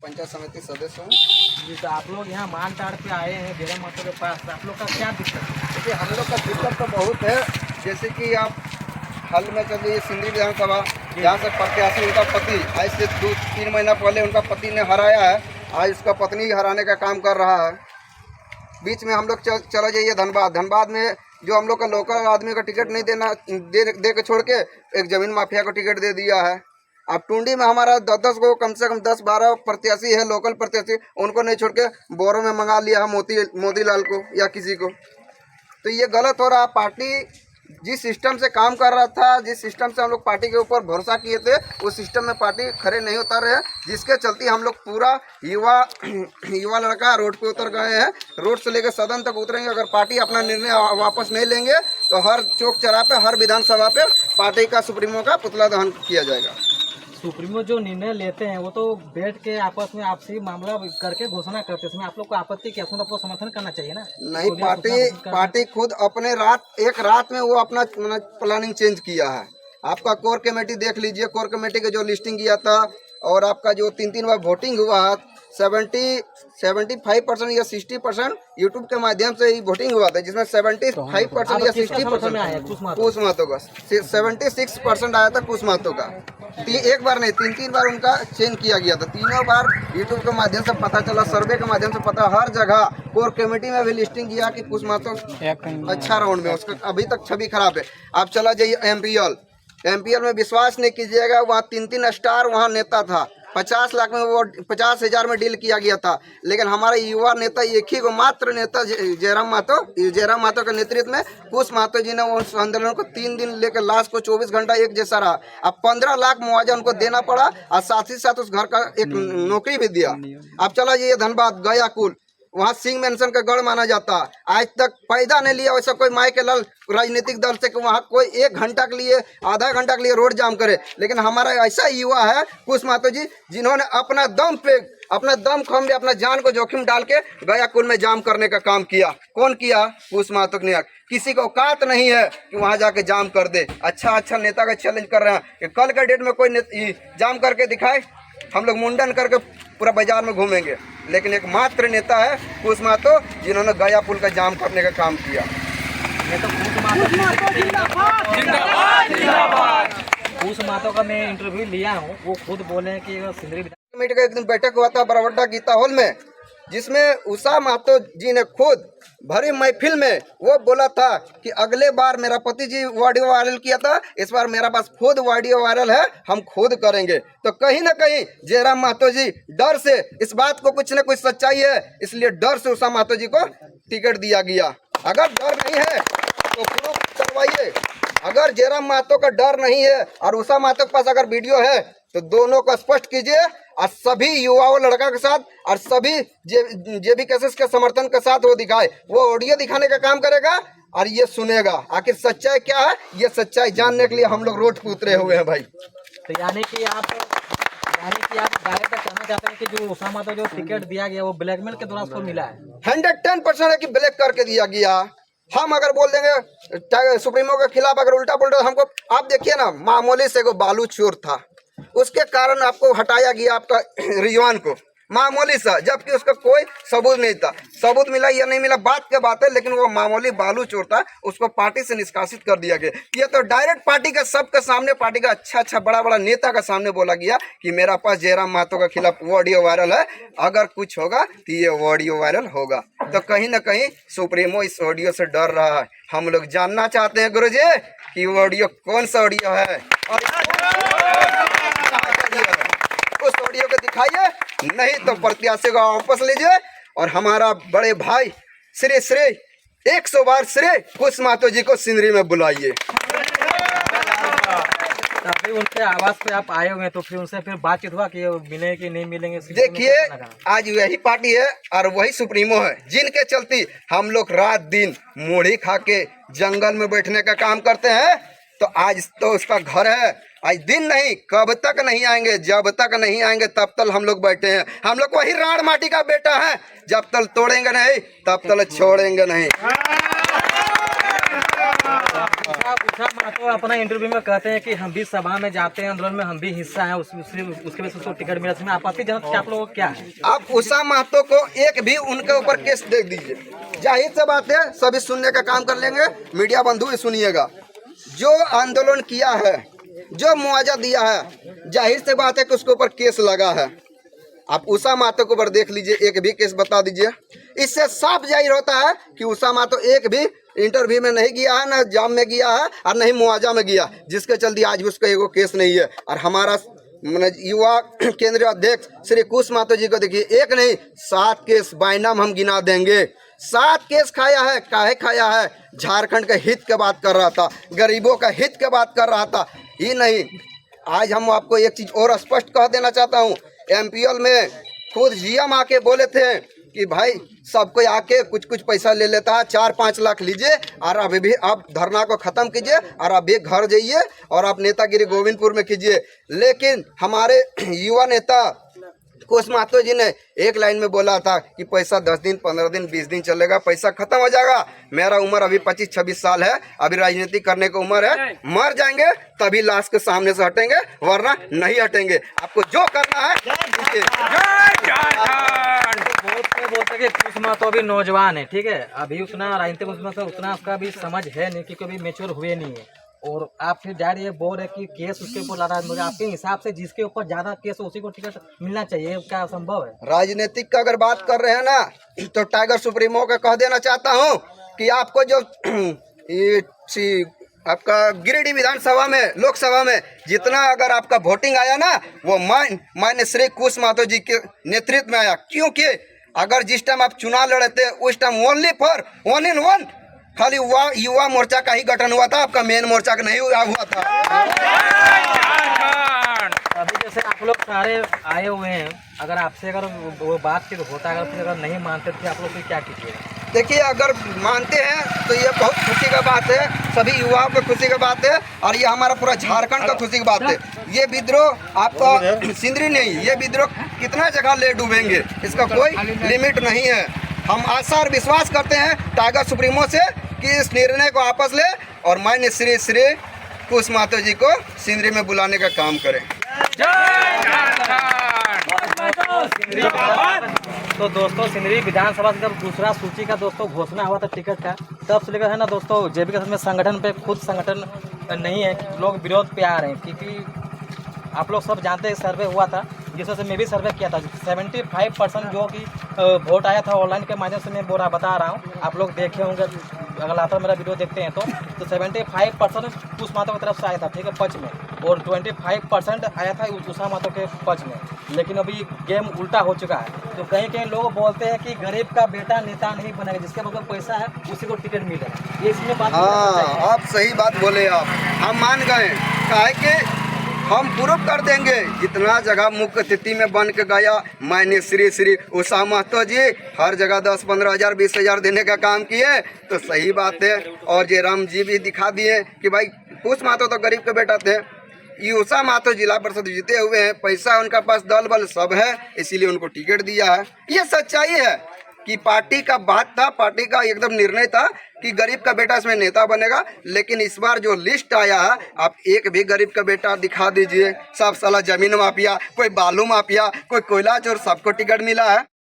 पंचायत समिति सदस्य हूँ। जी, तो आप लोग यहाँ मानटाड़ पे आए हैं जयराम महतो के पास, तो आप लोग का क्या दिक्कत है? देखिए हम लोग का दिक्कत तो बहुत है। जैसे कि आप हाल में चलिए सिंधी विधानसभा, जहाँ से प्रत्याशी उनका पति आज से 2-3 महीना पहले उनका पति ने हराया है, आज उसका पत्नी हराने का काम कर रहा है। बीच में हम लोग चला जाइए धनबाद में जो हम लोग का लोकल आदमी का टिकट नहीं दे के छोड़ के एक जमीन माफिया को टिकट दे दिया है। अब टुंडी में हमारा 10 को कम से कम 10-12 प्रत्याशी है, लोकल प्रत्याशी, उनको नहीं छोड़ के बोरों में मंगा लिया है मोदी लाल को या किसी को। तो ये गलत हो रहा। पार्टी जिस सिस्टम से काम कर रहा था, जिस सिस्टम से हम लोग पार्टी के ऊपर भरोसा किए थे, उस सिस्टम में पार्टी खड़े नहीं उतर रहे हैं, जिसके चलते हम लोग पूरा युवा लड़का रोड पे उतर गए हैं। रोड से लेकर सदन तक उतरेंगे। अगर पार्टी अपना निर्णय वापस नहीं लेंगे तो हर चौक चौराहे पे, हर विधानसभा पे पार्टी का सुप्रीमो का पुतला दहन किया जाएगा। सुप्रीमो जो निर्णय लेते हैं वो तो बैठ के आपस में आपसी मामला करके घोषणा करते हैं, इसमें आप लोग को आपत्ति क्या? आपको समर्थन करना चाहिए ना। नहीं, पार्टी खुद अपने एक रात में वो अपना प्लानिंग चेंज किया है। आपका कोर कमेटी देख लीजिए, कोर कमेटी के जो लिस्टिंग किया था और आपका जो 3 बार वोटिंग हुआ, 75% या 60% यूट्यूब के माध्यम से ही वोटिंग हुआ था, जिसमें 75% या 60% कुश महतो का, 76% आया था कुश महतो का। एक बार नहीं, 3 बार उनका चेंज किया गया था। तीनों बार यूट्यूब के माध्यम से पता चला, सर्वे के माध्यम से पता, हर जगह कोर कमेटी में भी लिस्टिंग किया कि कुश महतो अच्छा राउंड में, उसका अभी तक छवि खराब है। आप चला जाइए एमपीएल में, विश्वास नहीं कीजिएगा, वहाँ 3 स्टार वहाँ नेता था। 50 लाख में वो 50,000 में डील किया गया था। लेकिन हमारा युवा नेता एक ही को मात्र नेता जयराम महतो के नेतृत्व में कुश महतो जी ने वो आंदोलन को 3 दिन लेकर लास्ट को 24 घंटा एक जैसा रहा। अब 15 लाख मुआवजा उनको देना पड़ा और साथ ही साथ उस घर का एक नौकरी भी दिया। अब चला जाइए धनबाद गया कुल, वहाँ सिंह मेंशन का गढ़ माना जाता, आज तक पैदा नहीं लिया वैसा कोई माई के लाल राजनीतिक दल से कि वहाँ कोई 1 घंटा के लिए, आधा घंटा के लिए रोड जाम करे। लेकिन हमारा ऐसा युवा है कुश महतो जी, जिन्होंने अपना दम खम अपना जान को जोखिम डाल के गया कुल में जाम करने का काम किया। कौन किया? कुश महतो ने। किसी को औकात नहीं है कि वहाँ जाके जाम कर दे। अच्छा नेता का चैलेंज कर रहे हैं कि कल के डेट में कोई जाम करके दिखाए, हम लोग मुंडन करके पूरा बाजार में घूमेंगे। लेकिन एक मात्र नेता है कुश महतो, जिन्होंने गया पुल का जाम करने का काम किया। कुश महतो का मैं इंटरव्यू लिया हूँ, वो खुद बोले कि सिंदरी कमेटी का एक दिन बैठक हुआ था बरवड्डा गीता हॉल में, जिसमें उषा महतो जी ने खुद भरी महफिल में वो बोला था कि अगले बार मेरा पति जी ऑडियो वायरल किया था, इस बार मेरा पास खुद ऑडियो वायरल है, हम खुद करेंगे। तो कहीं ना कहीं जयराम महतो जी डर से, इस बात को कुछ न कुछ सच्चाई है, इसलिए डर से उषा महतो जी को टिकट दिया गया। अगर डर नहीं है तो प्रूफ करवाइए। अगर जयराम महतो का डर नहीं है और उषा महतो के पास अगर वीडियो है तो दोनों को स्पष्ट कीजिए और सभी युवाओं लड़का के साथ और सभी जेबी केसेस के समर्थन के साथ वो दिखाए। वो ऑडियो दिखाने का काम करेगा और ये सुनेगा आखिर सच्चाई क्या है। ये सच्चाई जानने के लिए हम लोग रोड पे उतरे हुए हैं भाई। तो यानी कि आप डायरेक्ट कहना चाहते हैं कि जो उषा महतो जो टिकट दिया गया वो ब्लैकमेल के द्वारा उसको मिला है? 110% है कि ब्लैक करके दिया गया। हम अगर बोल देंगे सुप्रीमो के खिलाफ, अगर उल्टा पुल्टा हमको, आप देखिए ना, मामूली से को बालू चोर था, उसके कारण आपको हटाया गया आपका रिजवान को, मामूली सा, जबकि उसका कोई सबूत नहीं था। सबूत मिला या नहीं मिला बात के बात है, लेकिन वो मामूली बालू चोर था, उसको पार्टी से निष्कासित कर दिया गया। ये तो डायरेक्ट पार्टी का सबके सामने, पार्टी का अच्छा बड़ा नेता का सामने बोला गया कि मेरा पास जयराम महतो के खिलाफ ऑडियो वायरल है, अगर कुछ होगा तो ये ऑडियो वायरल होगा। तो कहीं ना कहीं सुप्रीमो इस ऑडियो से डर रहा है। हम लोग जानना चाहते हैं गुरुजी कि ऑडियो कौन सा ऑडियो है और उस ऑडियो को दिखाइए, नहीं तो प्रत्याशी को वापस लीजिए और हमारा बड़े भाई श्री 100 बार श्री कुश महतो जी को सिंदरी में बुलाइए। अभी उनके आवास पे आप आए हुए तो फिर उनसे फिर बातचीत हुआ कि मिले कि नहीं मिलेंगे? देखिए आज वही पार्टी है और वही सुप्रीमो है, जिनके चलती हम लोग रात दिन मूढ़ी खा के जंगल में बैठने का काम करते हैं। तो आज तो उसका घर है, आज दिन नहीं, कब तक नहीं आएंगे, जब तक नहीं आएंगे तब तक हम लोग बैठे हैं। हम लोग वही राण माटी का बेटा है, जब तक तोड़ेंगे नहीं तब तक छोड़ेंगे नहीं। उषा महतो अपना इंटरव्यू में कहते हैं कि हम भी सभा में जाते हैं, आंदोलन में हम भी हिस्सा है, उसके वजह से उसको टिकट मिला। इसमें आपत्तिजनक आप लोगों को क्या है? आप उषा महतो को एक भी उनके ऊपर केस दे दीजिए, जाहिर सी बात है सभी सुनने का काम कर लेंगे। मीडिया बंधु भी सुनिएगा, जो आंदोलन किया है, जो मुआवजा दिया है, जाहिर सी बात है कि उसके ऊपर केस लगा है। आप उषा महतो के ऊपर देख लीजिए, एक भी केस बता दीजिए। इससे साफ जाहिर होता है कि उषा महतो एक भी इंटरव्यू में नहीं गया है, न जाम में गया है और नहीं मुआवजा में गया, जिसके चलते आज भी उसका एगो केस नहीं है। और हमारा युवा केंद्रीय अध्यक्ष श्री कुश महतो जी को देखिए, एक नहीं 7 केस बाइनाम हम गिना देंगे। 7 केस खाया है, काहे खाया है? झारखंड के हित के बात कर रहा था, गरीबों का हित के बात कर रहा था। ही नहीं, आज हम आपको एक चीज और स्पष्ट कह देना चाहता हूँ। MPL में खुद GM आके बोले थे कि भाई सबको आके कुछ कुछ पैसा ले लेता है, 4-5 लाख लीजिए और अभी भी आप धरना को खत्म कीजिए और अभी घर जाइए और आप नेतागिरी गोविंदपुर में कीजिए। लेकिन हमारे युवा नेता कुश महतो जी ने एक लाइन में बोला था कि पैसा 10 दिन 15 दिन 20 दिन चलेगा, पैसा खत्म हो जाएगा। मेरा उम्र अभी 25-26 साल है, अभी राजनीति करने की उम्र है, मर जाएंगे तभी लाश के सामने से हटेंगे, वरना नहीं हटेंगे। आपको जो करना है बोलते कि कुश महतो अभी नौजवान है, ठीक है, अभी उतना राजनीतिक उतना उसका भी समझ है नहीं, क्योंकि अभी मेच्योर हुए नहीं है। और आप फिर जा रही है बोल रहे कि केस उसके ऊपर लगा, मुझे आपके हिसाब से जिसके ऊपर ज्यादा केस उसी को टिकट मिलना चाहिए, क्या संभव है? राजनीतिक का अगर बात कर रहे हैं ना, तो टाइगर सुप्रीमो का कह देना चाहता हूँ कि आपको जो ये आपका गिरिडीह विधानसभा में, लोकसभा में जितना अगर आपका वोटिंग आया ना, वो माननीय श्री कुश महतो जी के नेतृत्व में आया। क्योंकि अगर जिस टाइम आप चुनाव लड़े थे उस टाइम ओनली फॉर 1 in 1 खाली युवा मोर्चा का ही गठन हुआ था, आपका मेन मोर्चा का नहीं हुआ था। अभी जैसे आप लोग सारे आए हुए हैं, अगर आपसे अगर वो बातचीत होता है, अगर नहीं मानते थे आप लोग फिर क्या कीजिएगा? देखिए, अगर मानते हैं तो ये बहुत खुशी का बात है, सभी युवाओं को खुशी की बात है और ये हमारा पूरा झारखंड का खुशी की बात है। ये विद्रोह आपका सिंदरी नहीं, ये विद्रोह कितना जगह ले डूबेंगे, इसका कोई लिमिट नहीं है। हम आशा और विश्वास करते हैं टाइगर सुप्रीमो से कि इस निर्णय को वापस ले और माननीय श्री कुश महतो जी को सिंदरी में बुलाने का काम करें। तो दोस्तों, सिंदरी विधानसभा से जब दूसरा सूची का दोस्तों घोषणा हुआ था टिकट का, तब से लेकर है ना दोस्तों, जेबी के में संगठन पे खुद संगठन नहीं है, लोग विरोध पे आ रहे हैं। क्योंकि आप लोग सब जानते हैं सर्वे हुआ था, जिस वजह से मैं भी सर्वे किया था, 75% जो कि वोट आया था ऑनलाइन के माध्यम से, मैं बता रहा हूँ, आप लोग देखे होंगे अगर आप मेरा वीडियो देखते हैं तो 75% कुश महतो की तरफ से आया था, ठीक है, पक्ष में, और 25% आया था उषा महतो के पक्ष में। लेकिन अभी गेम उल्टा हो चुका है। तो कहीं कहीं लोग बोलते हैं कि गरीब का बेटा नेता नहीं बनेगा, जिसके पास पैसा है उसी को टिकट मिलेगा। ये इसमें बात, हाँ, आप सही बात बोले, आप हम मान गए, काहे कि हम प्रूफ कर देंगे। जितना जगह मुख्य अतिथि में बन के गया माननीय श्री उषा महतो जी, हर जगह 10-15 हज़ार 20 हज़ार देने का काम किए, तो सही बात है। और जयराम जी भी दिखा दिए कि भाई कुश महतो तो गरीब के बेटा थे, ये उषा महतो जिला परिषद जीते हुए हैं, पैसा उनका पास, दल बल सब है, इसीलिए उनको टिकट दिया है। ये सच्चाई है कि पार्टी का बात था, पार्टी का एकदम निर्णय था कि गरीब का बेटा इसमें नेता बनेगा। लेकिन इस बार जो लिस्ट आया है, आप एक भी गरीब का बेटा दिखा दीजिए, सब साला जमीन माफिया, कोई बालू माफिया, कोई कोयला चोर, सबको टिकट मिला है।